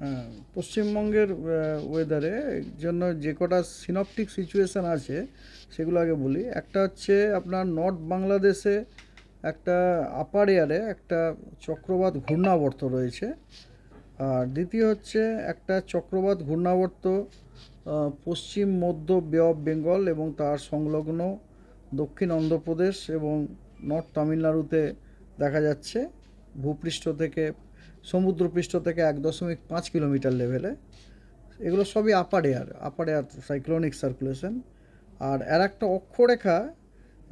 হ্যাঁ, পশ্চিমবঙ্গের ওয়েদারে জন্য যে কটা সিনপটিক সিচুয়েশান আছে সেগুলো আগে বলি। একটা হচ্ছে আপনার নর্থ বাংলাদেশে একটা আপার এয়ারে একটা চক্রবাত ঘূর্ণাবর্ত রয়েছে। আর দ্বিতীয় হচ্ছে একটা চক্রবাত ঘূর্ণাবর্ত পশ্চিম মধ্য বে অফ বেঙ্গল এবং তার সংলগ্ন দক্ষিণ অন্ধ্রপ্রদেশ এবং নর্থ তামিলনাড়ুতে দেখা যাচ্ছে ভূপৃষ্ঠ থেকে, সমুদ্রপৃষ্ঠ থেকে 1.5 কিলোমিটার লেভেলে। এগুলো সবই আপার এয়ার সাইক্লোনিক সার্কুলেশন। আর একটা অক্ষরেখা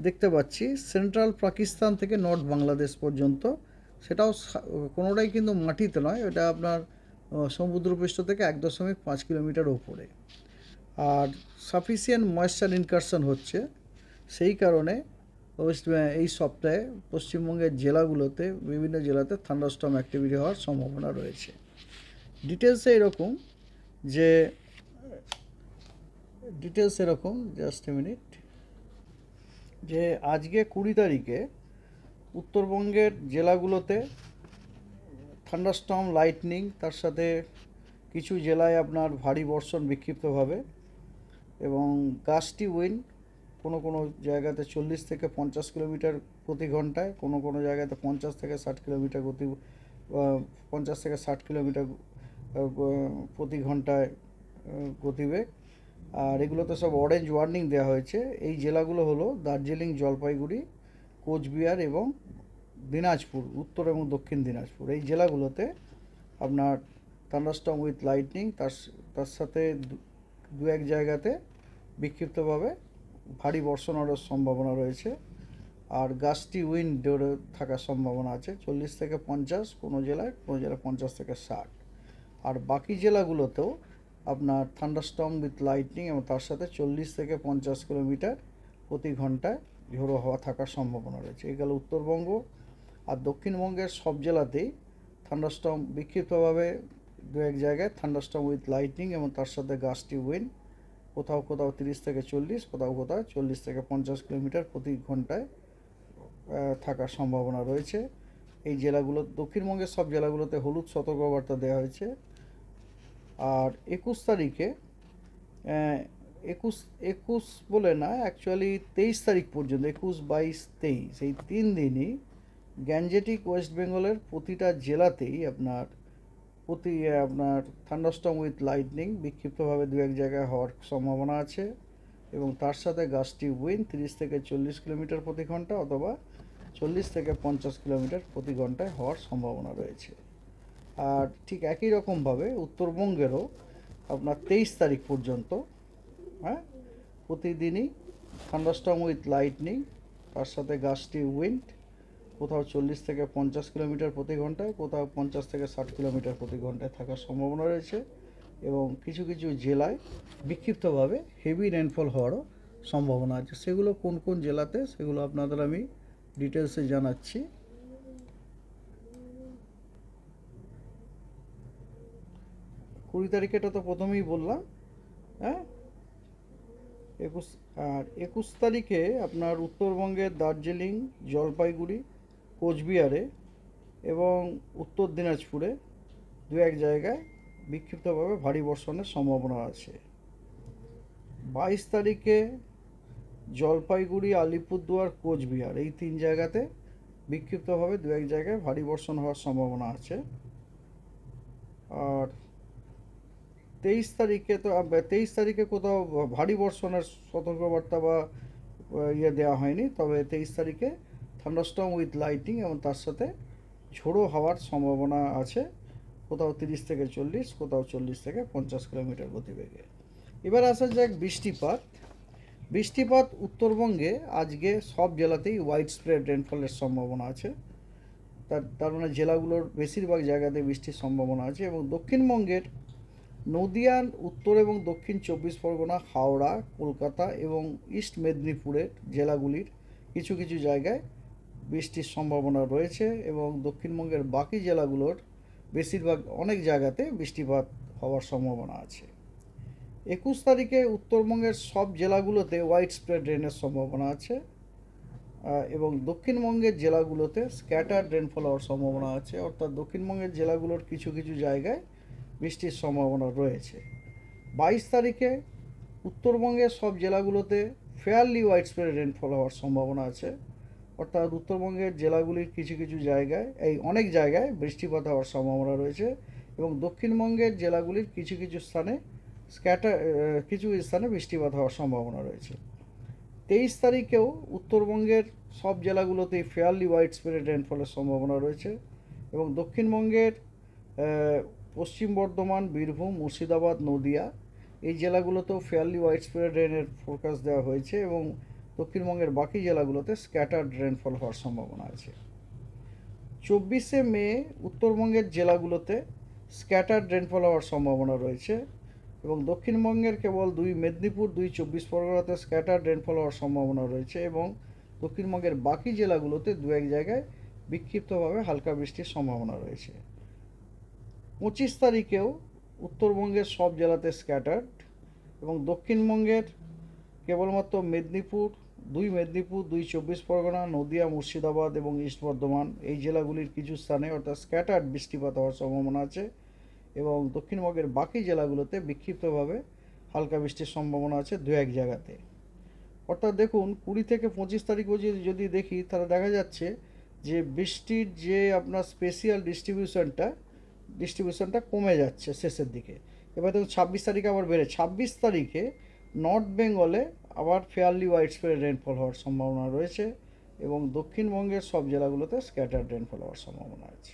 দেখতে পাচ্ছি সেন্ট্রাল পাকিস্তান থেকে নর্থ বাংলাদেশ পর্যন্ত। সেটাও কোনোটাই কিন্তু মাটিতে নয়, এটা আপনার সমুদ্রপৃষ্ঠ থেকে 1.5 কিলোমিটার ওপরে। আর সাফিসিয়েন্ট ময়েশ্চার ইনকারশন হচ্ছে, সেই কারণে এই সপ্তাহে পশ্চিমবঙ্গের জেলাগুলোতে, বিভিন্ন জেলাতে থান্ডারস্টর্ম অ্যাক্টিভিটি হওয়ার সম্ভাবনা রয়েছে। ডিটেলসে এরকম যে জাস্ট এ মিনিট, যে আজকে 20 তারিখে উত্তরবঙ্গের জেলাগুলোতে থান্ডারস্টর্ম লাইটনিং, তার সাথে কিছু জেলায় আপনার ভারী বর্ষণ বিক্ষিপ্তভাবে এবং গাস্টি উইন্ড, কোনো কোনো জায়গাতে 40 থেকে 50 কিলোমিটার প্রতি ঘন্টায়, কোনো কোনো জায়গাতে 50 থেকে 60 কিলোমিটার গতি, 50 থেকে 60 কিলোমিটার প্রতি ঘন্টায় গতিবেগ। আর এগুলোতে সব অরেঞ্জ ওয়ার্নিং দেওয়া হয়েছে। এই জেলাগুলো হলো দার্জিলিং, জলপাইগুড়ি, কোচবিহার এবং দিনাজপুর, উত্তর এবং দক্ষিণ দিনাজপুর। এই জেলাগুলোতে আপনার থান্ডারস্টর্ম উইথ লাইটনিং, তার সাথে দু এক জায়গাতে বিক্ষিপ্তভাবে ভারী বর্ষণ হওয়ার সম্ভাবনা রয়েছে। আর গাস্টি উইন্ডের থাকার সম্ভাবনা আছে 40 থেকে 50, কোনো জেলায় 50 থেকে 60। আর বাকি জেলাগুলোতেও আপনার থান্ডারস্টর্ম উইথ লাইটনিং এবং তার সাথে 40 থেকে 50 কিলোমিটার প্রতি ঘন্টায় ঝোড়ো হাওয়া থাকার সম্ভাবনা রয়েছে। এই গেল উত্তরবঙ্গ। আর দক্ষিণবঙ্গের সব জেলাতেই থান্ডারস্টর্ম বিক্ষিপ্তভাবে দু এক জায়গায় থান্ডারস্টর্ম উইথ লাইটনিং এবং তার সাথে গাস্টি উইন্ড, কোথাও কোথাও 30 থেকে 40, কোথাও কোথাও 40 থেকে 50 কিলোমিটার প্রতি ঘন্টায় থাকার সম্ভাবনা রয়েছে। এই জেলাগুলো, দক্ষিণবঙ্গের সব জেলাগুলোতে হলুদ সতর্কবার্তা দেওয়া হয়েছে। আর 21 তারিখে, একুশ একুশ বলে না, অ্যাকচুয়ালি 23 তারিখ পর্যন্ত, 21, 22, 23, এই 3 দিনই গ্যাঞ্জেটিক ওয়েস্ট বেঙ্গলের প্রতিটা জেলাতেই আপনার থান্ডারস্টর্ম উইথ লাইটনিং বিক্ষিপ্তভাবে দু এক জায়গায় হওয়ার সম্ভাবনা আছে এবং তার সাথে গাস্টি উইন্ড 30 থেকে 40 কিলোমিটার প্রতি ঘন্টা অথবা 40 থেকে 50 কিলোমিটার প্রতি ঘন্টায় হওয়ার সম্ভাবনা রয়েছে। আর ঠিক একই রকমভাবে উত্তরবঙ্গেরও আপনার 23 তারিখ পর্যন্ত, হ্যাঁ, প্রতিদিনই থান্ডারস্টর্ম উইথ লাইটনিং, তার সাথে গাস্টি উইন্ড, কোথাও 40 থেকে 50 কিলোমিটার প্রতি ঘন্টায়, কোথাও 50 থেকে 60 কিলোমিটার প্রতি ঘন্টায় থাকার সম্ভাবনা রয়েছে এবং কিছু কিছু জেলায় বিক্ষিপ্তভাবে হেভি রেনফল হওয়ারও সম্ভাবনা আছে। সেগুলো কোন কোন জেলাতে, সেগুলো আপনাদের আমি ডিটেলসে জানাচ্ছি। 20 তারিখে এটা তো প্রথমেই বললাম, হ্যাঁ। একুশ আর 21 তারিখে আপনার উত্তরবঙ্গের দার্জিলিং, জলপাইগুড়ি, কোচবিহারে এবং উত্তর দিনাজপুরে দু এক জায়গায় বিক্ষিপ্তভাবে ভারী বর্ষণের সম্ভাবনা আছে। 22 তারিখে জলপাইগুড়ি, আলিপুরদুয়ার, কোচবিহার, এই 3 জায়গাতে বিক্ষিপ্তভাবে দু এক জায়গায় ভারী বর্ষণ হওয়ার সম্ভাবনা আছে। আর 23 তারিখে কোথাও ভারী বর্ষণের সতর্কবার্তা বা দেওয়া হয়নি, তবে 23 তারিখে থান্ডারস্টর্ম উইথ লাইটিং এবং তার সাথে ঝোড়ো হাওয়ার সম্ভাবনা আছে, কোথাও 30 থেকে 40, কোথাও 40 থেকে 50 কিলোমিটার গতিবেগে। এবার আসা যাক বৃষ্টিপাত। উত্তরবঙ্গে আজকে সব জেলাতেই ওয়াইড স্প্রেড রেনফলের সম্ভাবনা আছে। তার মানে জেলাগুলোর বেশিরভাগ জায়গাতে বৃষ্টির সম্ভাবনা আছে এবং দক্ষিণবঙ্গের নদিয়া, উত্তর এবং দক্ষিণ 24 পরগনা, হাওড়া, কলকাতা এবং ইস্ট মেদিনীপুরের জেলাগুলির কিছু কিছু জায়গায় বৃষ্টির সম্ভাবনা রয়েছে এবং দক্ষিণবঙ্গের বাকি জেলাগুলোর বেশিরভাগ অনেক জায়গাতে বৃষ্টিপাত হওয়ার সম্ভাবনা আছে। 21 তারিখে উত্তরবঙ্গের সব জেলাগুলোতে ওয়াইড স্প্রেড রেনের সম্ভাবনা আছে এবং দক্ষিণবঙ্গের জেলাগুলোতে স্ক্যাটার্ড রেনফল হওয়ার সম্ভাবনা আছে, অর্থাৎ দক্ষিণবঙ্গের জেলাগুলোর কিছু কিছু জায়গায় বৃষ্টির সম্ভাবনা রয়েছে। 22 তারিখে উত্তরবঙ্গের সব জেলাগুলোতে ফেয়ারলি ওয়াইড স্প্রেড রেনফল হওয়ার সম্ভাবনা আছে। অর্থাৎ উত্তরবঙ্গের জেলাগুলির কিছু কিছু জায়গায় অনেক জায়গায় বৃষ্টিপাত হওয়ার সম্ভাবনা রয়েছে এবং দক্ষিণবঙ্গের জেলাগুলির কিছু কিছু স্থানে কিছু স্থানে বৃষ্টিপাত হওয়ার সম্ভাবনা রয়েছে। 23 তারিখেও উত্তরবঙ্গের সব জেলাগুলোতেই ফেয়ারলি ওয়াইড স্প্রেড রেনফলের সম্ভাবনা রয়েছে এবং দক্ষিণবঙ্গের পশ্চিম বর্ধমান, বীরভূম, মুর্শিদাবাদ, নদিয়া এই জেলাগুলোতেও ফেয়ারলি ওয়াইড স্প্রেড রেনের ফোরকাস্ট দেওয়া হয়েছে এবং দক্ষিণবঙ্গের বাকি জেলাগুলোতে স্ক্যাটার্ড রেনফল হওয়ার সম্ভাবনা আছে। 24শে মে উত্তরবঙ্গের জেলাগুলোতে স্ক্যাটার্ড রেনফল হওয়ার সম্ভাবনা রয়েছে এবং দক্ষিণবঙ্গের কেবল মেদিনীপুর, 24 পরগনাতে স্ক্যাটার্ড রেনফল হওয়ার সম্ভাবনা রয়েছে এবং দক্ষিণবঙ্গের বাকি জেলাগুলোতে দু এক জায়গায় বিক্ষিপ্তভাবে হালকা বৃষ্টির সম্ভাবনা রয়েছে। 25 তারিখেও উত্তরবঙ্গের সব জেলাতে স্ক্যাটার্ড এবং দক্ষিণবঙ্গের কেবলমাত্র মেদিনীপুর, 24 পরগনা, নদিয়া, মুর্শিদাবাদ এবং ইস্ট বর্ধমান এই জেলাগুলির কিছু স্থানে অর্থাৎ স্ক্যাটার্ড বৃষ্টিপাত হওয়ার সম্ভাবনা আছে এবং দক্ষিণবঙ্গের বাকি জেলাগুলোতে বিক্ষিপ্তভাবে হালকা বৃষ্টির সম্ভাবনা আছে দু এক জায়গাতে। অর্থাৎ দেখুন 20 থেকে 25 তারিখ যদি দেখি তাহলে দেখা যাচ্ছে যে বৃষ্টির যে আপনার স্পেশিয়াল ডিস্ট্রিবিউশনটা কমে যাচ্ছে শেষের দিকে। এবার দেখুন 26 তারিখে আবার বেড়ে 26 তারিখে নর্থ বেঙ্গলে আবার ফেয়ারলি ওয়াইড স্প্রেড রেনফল হওয়ার সম্ভাবনা রয়েছে এবং দক্ষিণবঙ্গের সব জেলাগুলোতে স্ক্যাটার্ড রেনফল হওয়ার সম্ভাবনা আছে।